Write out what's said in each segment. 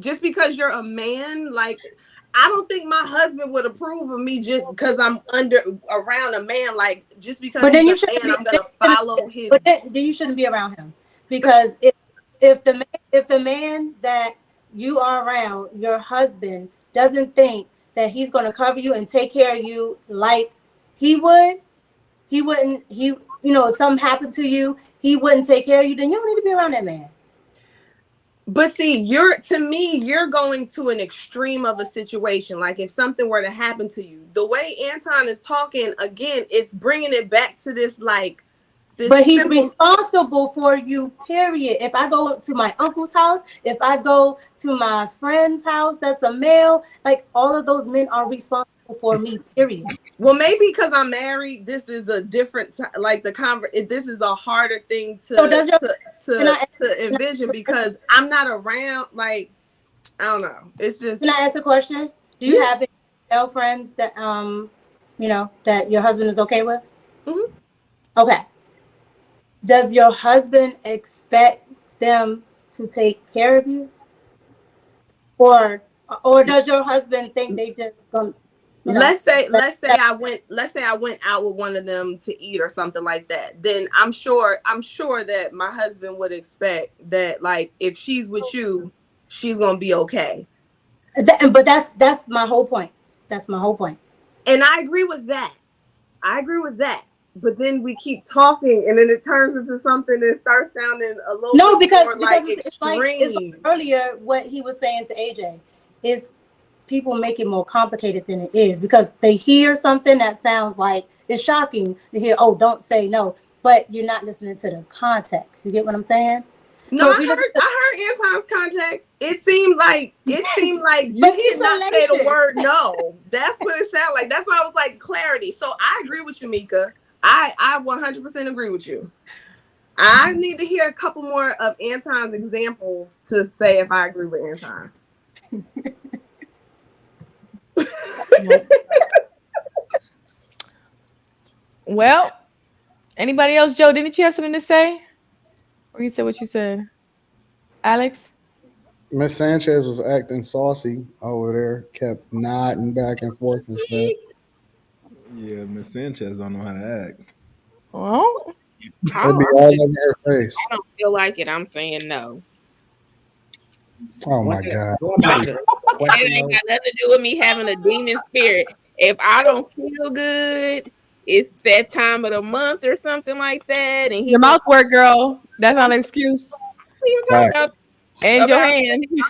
just because you're a man, like I don't think my husband would approve of me just because I'm around a man. Like just because But he's then a you shouldn't man, be. I'm gonna follow his. But then you shouldn't be around him But because if the man that you are around, your husband, doesn't think that he's going to cover you and take care of you like he would, he wouldn't. If something happened to you, he wouldn't take care of you. Then you don't need to be around that man. But see, you're going to an extreme of a situation. Like if something were to happen to you, the way Anton is talking again, it's bringing it back to this like this But he's simple. responsible for you, period. If I go to my uncle's house, if I go to my friend's house, that's a male, like all of those men are responsible for me, period. Well, maybe because I'm married, this is a different like this is a harder thing So does your can I to envision because I'm not around. Like I don't know. It's can just I ask a question? Do you yeah. have any male friends that that your husband is okay with? Mhm. Okay. Does your husband expect them to take care of you? Or does your husband think they just gonna, let Let's say I went out with one of them to eat or something like that. Then I'm sure that my husband would expect that like if she's with you, she's gonna be okay. but that's my whole point. That's my whole point. And I agree with that. I agree with that. But then we keep talking and then it turns into something that starts sounding a little No, bit because more because like it's like extreme. earlier what he was saying to AJ is people make it more complicated than it is because they hear something that sounds like it's shocking to hear, oh, don't say no, but you're not listening to the context. You get what I'm saying? No, So if you listen to, I heard Anton's context. It seemed like but you he's cannot say the salacious. word no. That's what it sounded like. That's why I was like clarity. So I agree with you, Mika. I 100% agree with you. I need to hear a couple more of Anton's examples to say if I agree with Anton. Well, anybody else? Joe, didn't you have something to say? Or you said what you said? Alex? Miss Sanchez was acting saucy over there, kept nodding back and forth and stuff. Yeah, Miss Sanchez don't know how to act. Well, It'd be I'm all just, over her face. I don't feel like it. I'm saying no. Oh One my thing, God. going back to the original It question ain't though, got nothing to do with me having a demon spirit. If I don't feel good, it's that time of the month or something like that, and he your wants mouth work, girl. That's not I'm an excuse. even talking Facts. And your about hands. Yep,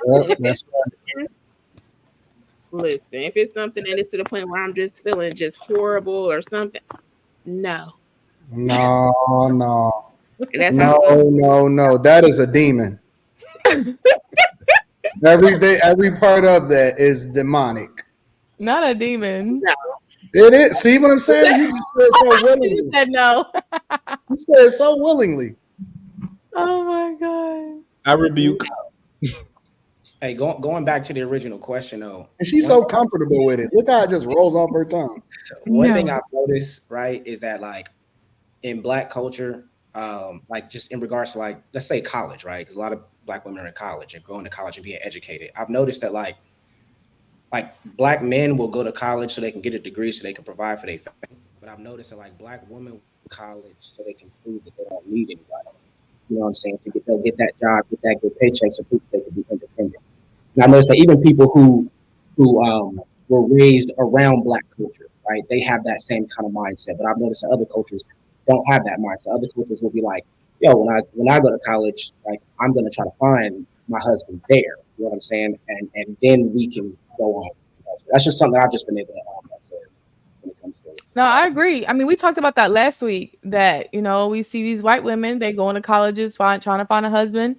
something. If it's that's right. listen, if it's something that is to the point where I'm just feeling just horrible or something, no. No, no, And that's how no, I'm gonna no, no. That is a demon. Every part of that is demonic. Not a demon. no. It is. See what I'm saying? You just said so You willingly. said no. You said it so willingly. Oh my god. I rebuke. hey, going back to the original question though, And she's one so comfortable with it. Look how it just rolls off her tongue. one thing No. I've noticed, right, is that like in black culture, like just in regards to like let's say college, right? Because a lot of black women are in college and going to college and being educated. I've noticed that like black men will go to college so they can get a degree so they can provide for their family. But I've noticed that like black women will go to college so they can prove that they don't need anybody. You know what I'm saying? To get that job, get that good paycheck, so prove they can be independent. And I noticed that even people who were raised around black culture, right? They have that same kind of mindset. But I've noticed that other cultures don't have that mindset. Other cultures will be like, yo, when I go to college, like I'm gonna try to find my husband there. You know what I'm saying? And then we can go on. That's just something that I've just been able to observe when it comes to No, black. I agree. I mean, we talked about that last week that, we see these white women, they go into colleges trying to find a husband.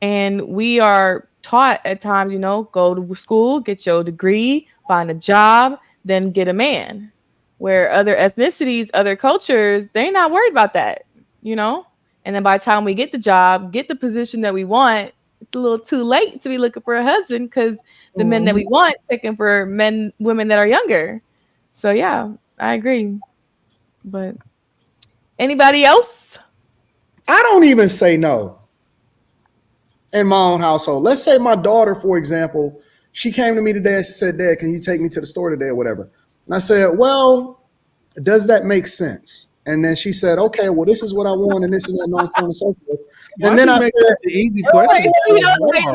And we are taught at times, go to school, get your degree, find a job, then get a man. Where other ethnicities, other cultures, they're not worried about that, you know? And then by the time we get the job, get the position that we want, it's a little too late to be looking for a husband because the men that we Mhm. want picking for women that are younger. So yeah, I agree. But anybody else? I don't even say no. in my own household. Let's say my daughter, for example, she came to me today and she said, Dad, can you take me to the store today or whatever? And I said, well, does that make sense? And then she said, okay, well, this is what I want and this and that and so on and so forth. Why And then I make said, that an easy question?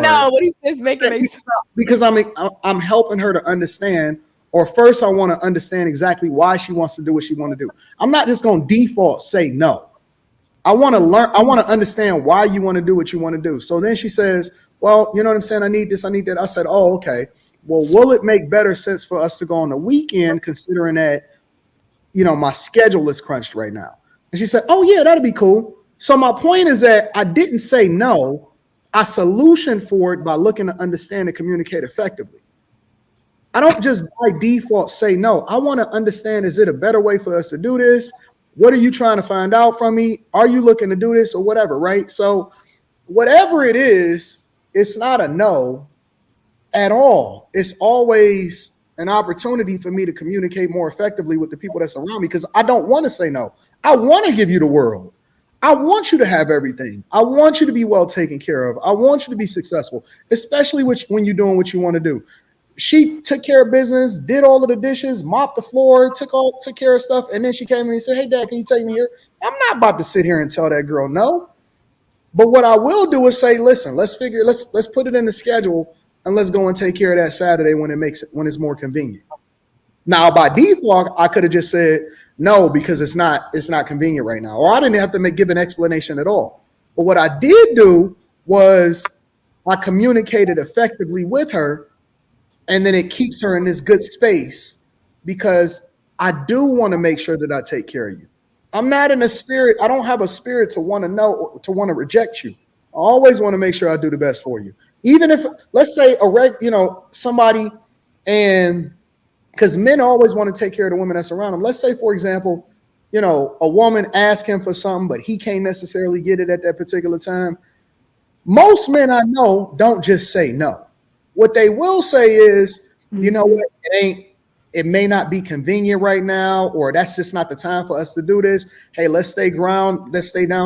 No, what he says make it make sense. because I'm helping her to understand, or first I want to understand exactly why she wants to do what she want to do. I'm not just going to default say no. I want to learn. I want to understand why you want to do what you want to do. So then she says, well, you know what I'm saying? I need this. I need that. I said, oh, okay. Well, will it make better sense for us to go on the weekend, considering that, you know, my schedule is crunched right now? And she said, oh, yeah, that'd be cool. So my point is that I didn't say no. I solutioned for it by looking to understand and communicate effectively. I don't just by default say no. I want to understand, is it a better way for us to do this? What are you trying to find out from me? Are you looking to do this or whatever, right? So whatever it is, it's not a no at all. It's always an opportunity for me to communicate more effectively with the people that's around me, because I don't want to say no. I want to give you the world. I want you to have everything. I want you to be well taken care of. I want you to be successful, especially when you're doing what you want to do. She took care of business, did all of the dishes, mopped the floor, took care of stuff, and then she came to me and said, hey, Dad, can you take me here? I'm not about to sit here and tell that girl no. But what I will do is say, listen, let's put it in the schedule and let's go and take care of that Saturday when it's more convenient. Now, by default, I could have just said no because it's not convenient right now, or I didn't have to give an explanation at all. But what I did do was I communicated effectively with her, and then it keeps her in this good space because I do want to make sure that I take care of you. I'm not in a spirit. I don't have a spirit to want to know or to want to reject you. I always want to make sure I do the best for you. Even if, let's say, somebody, and because men always want to take care of the women that's around them. Let's say, for example, a woman asks him for something, but he can't necessarily get it at that particular time. Most men I know don't just say no. What they will say is, you know what, it may not be convenient right now, or that's just not the time for us to do this. Hey, let's stay down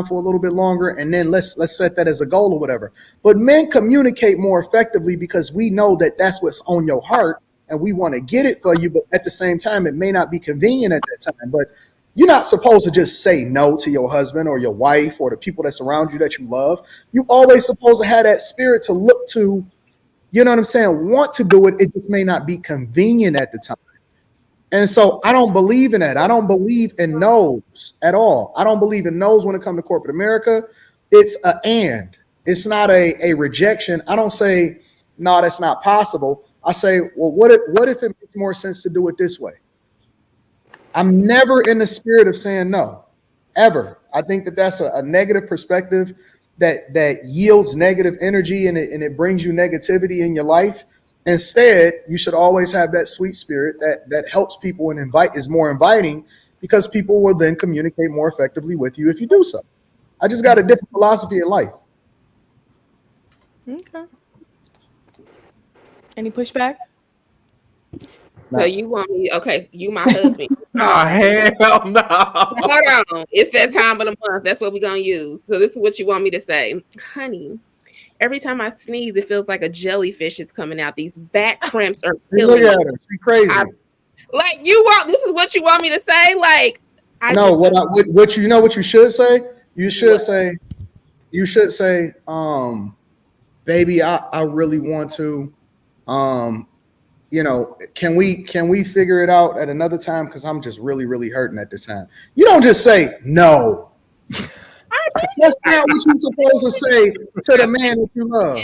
for a little bit longer, and then let's set that as a goal or whatever. But men communicate more effectively because we know that that's what's on your heart, and we want to get it for you, but at the same time, it may not be convenient at that time. But you're not supposed to just say no to your husband or your wife or the people that's around you that you love. You're always supposed to have that spirit to look to, you know what I'm saying, want to do it. It just may not be convenient at the time. And so I don't believe in that. I don't believe in no's at all. I don't believe in no's when it comes to corporate America. It's an and. It's not a rejection. I don't say, no, that's not possible. I say, well, what if it makes more sense to do it this way? I'm never in the spirit of saying no, ever. I think that that's a negative perspective that yields negative energy, and it brings you negativity in your life. Instead, you should always have that sweet spirit that helps people and is more inviting, because people will then communicate more effectively with you if you do so. I just got a different philosophy in life. Okay. Any pushback? So you want me? Okay, you my husband. Oh, hell no. Hold on. It's that time of the month. That's what we're going to use. So this is what you want me to say. Honey, every time I sneeze, it feels like a jellyfish is coming out. These back cramps are killing me. Look at her. She's crazy. This is what you want me to say? Like, what you should say? You should say, baby, I really want to, can we figure it out at another time? Because I'm just really, really hurting at this time. You don't just say no. That's not what you're supposed to say to the man that you love.